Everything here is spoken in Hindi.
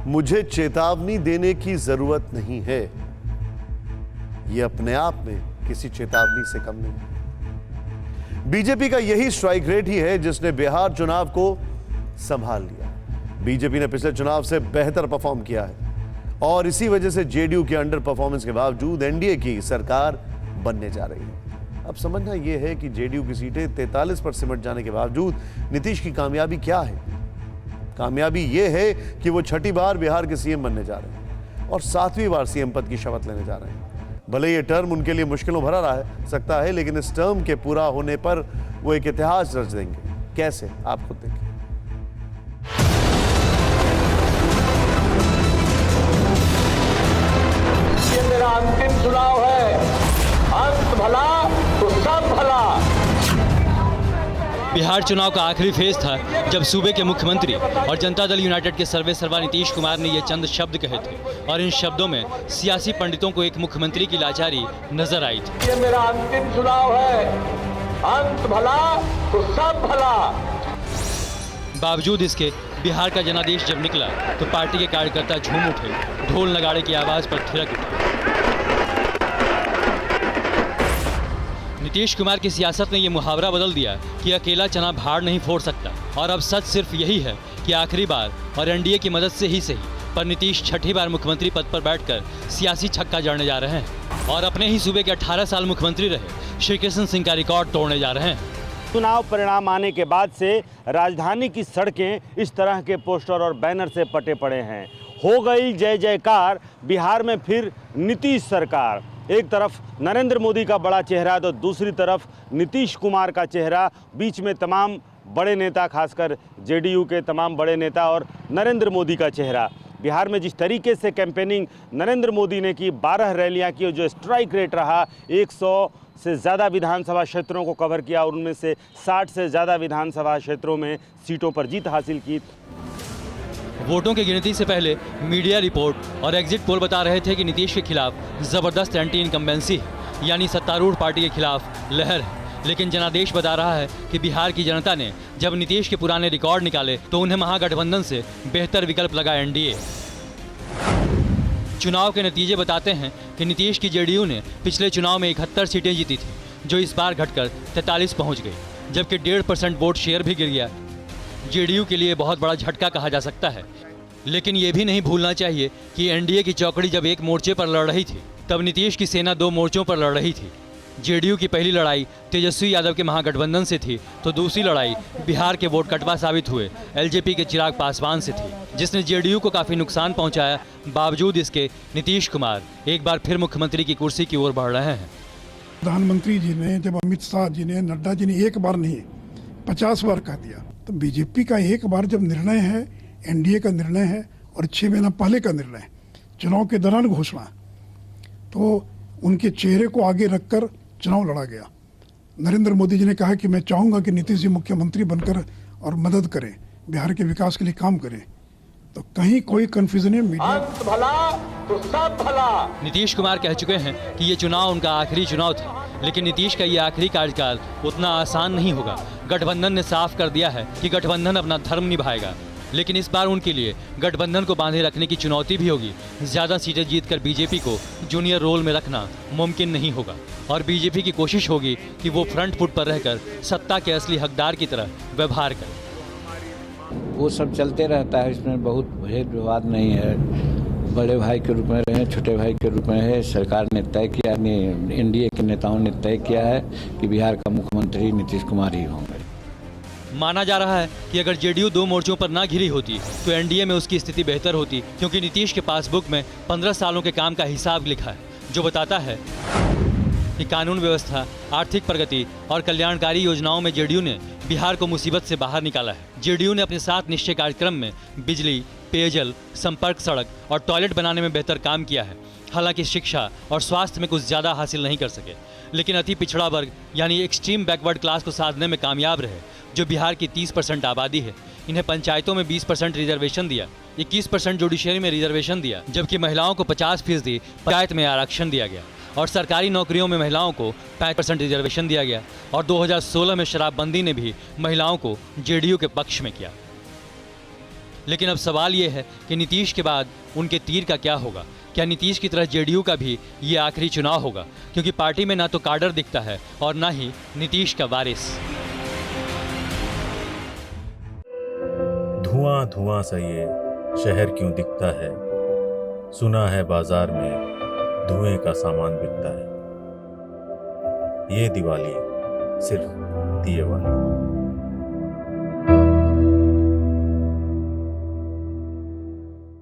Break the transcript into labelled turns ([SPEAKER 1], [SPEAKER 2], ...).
[SPEAKER 1] मुझे चेतावनी देने की जरूरत नहीं है, यह अपने आप में किसी चेतावनी से कम नहीं। बीजेपी का यही स्ट्राइक रेट ही है जिसने बिहार चुनाव को संभाल लिया। बीजेपी ने पिछले चुनाव से बेहतर परफॉर्म किया है और इसी वजह से जेडीयू के अंडर परफॉर्मेंस के बावजूद एनडीए की सरकार बनने जा रही है। अब समझना यह है कि जेडीयू की सीटें 43 पर सिमट जाने के बावजूद नीतीश की कामयाबी क्या है। कामयाबी यह है कि वो छठी बार बिहार के सीएम बनने जा रहे हैं और 7वीं बार सीएम पद की शपथ लेने जा रहे हैं। भले ये टर्म उनके लिए मुश्किलों भरा रह सकता है, लेकिन इस टर्म के पूरा होने पर वो एक इतिहास रच देंगे। कैसे, आप खुद देखिए।
[SPEAKER 2] ये मेरा अंतिम चुनाव है, अंत भला तो सब भला।
[SPEAKER 3] बिहार चुनाव का आखिरी फेज था जब सूबे के मुख्यमंत्री और जनता दल यूनाइटेड के सर्वे सर्वा नीतीश कुमार ने ये चंद शब्द कहे थे और इन शब्दों में सियासी पंडितों को एक मुख्यमंत्री की लाचारी नजर आई थी।
[SPEAKER 2] ये मेरा अंतिम चुनाव है, अंत भला तो सब भला।
[SPEAKER 3] बावजूद इसके बिहार का जनादेश जब निकला तो पार्टी के कार्यकर्ता झूम उठे, ढोल नगाड़े की आवाज पर थिरक उठे। नीतीश कुमार की सियासत ने यह मुहावरा बदल दिया कि अकेला चना भाड़ नहीं फोड़ सकता और अब सच सिर्फ यही है कि आखिरी बार और एनडीए की मदद से ही सही पर नीतीश छठी बार मुख्यमंत्री पद पर बैठकर सियासी छक्का जड़ने जा रहे हैं और अपने ही सूबे के 18 साल मुख्यमंत्री रहे श्री कृष्ण सिंह का रिकॉर्ड तोड़ने जा रहे हैं।
[SPEAKER 4] चुनाव परिणाम आने के बाद से राजधानी की सड़कें इस तरह के पोस्टर और बैनर से पटे पड़े हैं। हो गई जय जयकार, बिहार में फिर नीतीश सरकार। एक तरफ नरेंद्र मोदी का बड़ा चेहरा तो दूसरी तरफ नीतीश कुमार का चेहरा, बीच में तमाम बड़े नेता, खासकर जेडीयू के तमाम बड़े नेता और नरेंद्र मोदी का चेहरा। बिहार में जिस तरीके से कैंपेनिंग नरेंद्र मोदी ने की, 12 रैलियां की, जो स्ट्राइक रेट रहा, 100 से ज़्यादा विधानसभा क्षेत्रों को कवर किया और उनमें से 60 से ज़्यादा विधानसभा क्षेत्रों में सीटों पर जीत हासिल की।
[SPEAKER 3] वोटों की गिनती से पहले मीडिया रिपोर्ट और एग्जिट पोल बता रहे थे कि नीतीश के खिलाफ जबरदस्त एंटी इनकम्बेंसी है, यानी सत्तारूढ़ पार्टी के खिलाफ लहर है। लेकिन जनादेश बता रहा है कि बिहार की जनता ने जब नीतीश के पुराने रिकॉर्ड निकाले तो उन्हें महागठबंधन से बेहतर विकल्प लगा एनडीए। चुनाव के नतीजे बताते हैं कि नीतीश की जेडीयू ने पिछले चुनाव में 71 सीटें जीती थी, जो इस बार घटकर 43 पहुंच गई, जबकि 1.5% वोट शेयर भी गिर गया। जेडीयू के लिए बहुत बड़ा झटका कहा जा सकता है। लेकिन ये भी नहीं भूलना चाहिए कि एनडीए की चौकड़ी जब एक मोर्चे पर लड़ रही थी तब नीतीश की सेना 2 मोर्चों पर लड़ रही थी। जेडीयू की पहली लड़ाई तेजस्वी यादव के महागठबंधन से थी तो दूसरी लड़ाई बिहार के वोट कटवा साबित हुए एलजेपी के चिराग पासवान से थी, जिसने जेडीयू को काफ़ी नुकसान पहुंचाया। बावजूद इसके नीतीश कुमार एक बार फिर मुख्यमंत्री की कुर्सी की ओर बढ़ रहे हैं।
[SPEAKER 5] प्रधानमंत्री जी ने, जब अमित शाह जी ने, नड्डा जी ने एक बार नहीं 50 बार कह दिया, तो बीजेपी का एक बार जब निर्णय है, एनडीए का निर्णय है और 6 महीना पहले का निर्णय, चुनाव के दौरान घोषणा, तो उनके चेहरे को आगे रखकर चुनाव लड़ा गया। नरेंद्र मोदी जी ने कहा कि मैं चाहूंगा कि नीतीश जी मुख्यमंत्री बनकर और मदद करें, बिहार के विकास के लिए काम करें। तो कहीं कोई कंफ्यूजन है मीडिया।
[SPEAKER 2] अंत भला तो सब भला।
[SPEAKER 3] नीतीश कुमार कह चुके हैं कि ये चुनाव उनका आखिरी चुनाव था, लेकिन नीतीश का ये आखिरी कार्यकाल उतना आसान नहीं होगा। गठबंधन ने साफ कर दिया है कि गठबंधन अपना धर्म निभाएगा, लेकिन इस बार उनके लिए गठबंधन को बांधे रखने की चुनौती भी होगी। ज़्यादा सीटें जीतकर बीजेपी को जूनियर रोल में रखना मुमकिन नहीं होगा और बीजेपी की कोशिश होगी कि वो फ्रंट फुट पर रहकर सत्ता के असली हकदार की तरह व्यवहार करे।
[SPEAKER 6] वो सब चलते रहता है, इसमें बहुत भेद विवाद नहीं है। बड़े भाई के रूप में रहे, छोटे भाई के रूप में है। सरकार ने तय किया, एनडीए के नेताओं ने तय किया है कि बिहार का मुख्यमंत्री नीतीश कुमार ही होंगे।
[SPEAKER 3] माना जा रहा है कि अगर जेडीयू 2 मोर्चों पर ना घिरी होती तो एनडीए में उसकी स्थिति बेहतर होती, क्योंकि नीतीश के पासबुक में 15 सालों के काम का हिसाब लिखा है, जो बताता है कि कानून व्यवस्था, आर्थिक प्रगति और कल्याणकारी योजनाओं में जेडीयू ने बिहार को मुसीबत से बाहर निकाला है। जेडीयू ने अपने 7 निश्चय कार्यक्रम में बिजली, पेयजल, संपर्क सड़क और टॉयलेट बनाने में बेहतर काम किया है। हालांकि शिक्षा और स्वास्थ्य में कुछ ज़्यादा हासिल नहीं कर सके, लेकिन अति पिछड़ा वर्ग यानी एक्सट्रीम बैकवर्ड क्लास को साधने में कामयाब रहे, जो बिहार की 30% आबादी है। इन्हें पंचायतों में 20% रिजर्वेशन दिया, 21% जुडिशरी में रिजर्वेशन दिया, जबकि महिलाओं को 50% पंचायत में आरक्षण दिया गया और सरकारी नौकरियों में महिलाओं को 5% रिजर्वेशन दिया गया। और 2016 में शराबबंदी ने भी महिलाओं को जेडीयू के पक्ष में किया। लेकिन अब सवाल ये है कि नीतीश के बाद उनके तीर का क्या होगा। क्या नीतीश की तरह जेडीयू का भी ये आखिरी चुनाव होगा, क्योंकि पार्टी में ना तो काडर दिखता है और ना ही नीतीश का वारिस।
[SPEAKER 7] धुआं धुआं सा ये शहर क्यों दिखता है, सुना है बाजार में धुएं का सामान बिकता है। ये दिवाली सिर्फ दिए वाली।